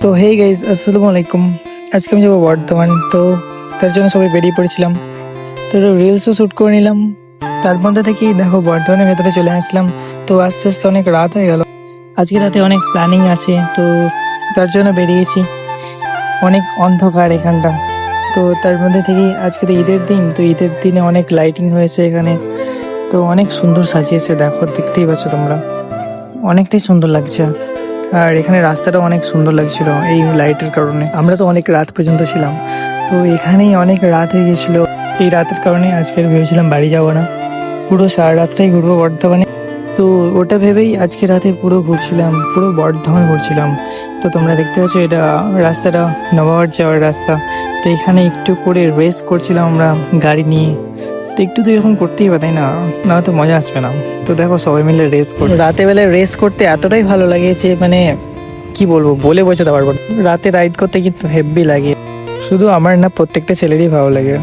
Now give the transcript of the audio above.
তো hey guys, আসসালামু আলাইকুম। আজকে আমি যাবো বর্ধমান, তো তার জন্য সবাই বেরিয়ে পড়েছিলাম। তো রিলসও শ্যুট করে নিলাম। তার মধ্যে থেকেই দেখো বর্ধমানের ভেতরে চলে আসলাম। তো আস্তে আস্তে অনেক রাত হয়ে গেল। আজকে রাতে অনেক প্ল্যানিং আছে, তো তার জন্য বেরিয়েছি। অনেক অন্ধকার এখানটা। তো তার মধ্যে থেকেই আজকে তো ঈদের দিন, তো ঈদের দিনে অনেক লাইটিং হয়েছে এখানে। তো অনেক সুন্দর সাজিয়েছে, দেখো দেখতেই পাচ্ছ তোমরা, অনেকটাই সুন্দর লাগছে। আর এখানে রাস্তাটা অনেক সুন্দর লাগছিল এই লাইটের কারণে। আমরা তো অনেক রাত পর্যন্ত ছিলাম, তো এখানেই অনেক রাত হয়ে গেছিল। এই রাতের কারণে আজকে ভেবেছিলাম বাড়ি যাবো না, পুরো সারা রাতটাই ঘুরবো বর্ধমানে। তো ওটা ভেবেই আজকে রাতে পুরো ঘুরছিলাম, পুরো বর্ধমান ঘুরছিলাম। তো তোমরা দেখতে পাচ্ছ এটা রাস্তাটা নবাবহাট যাওয়ার রাস্তা। তো এখানে একটু করে রেস্ট করছিলাম আমরা গাড়ি নিয়ে। তো একটু তো এরকম করতেই হবে, তাই না? না তো মজা আসবে না। তো দেখো সবাই মিলে রেস করো। রাতে বেলায় রেস করতে এতটাই ভালো লাগে যে মানে কি বলবো, বলে বোঝাতে পারবো না। রাতে রাইড করতে কিন্তু হেভি লাগে, শুধু আমার না, প্রত্যেকটা ছেলেরই ভালো লাগে।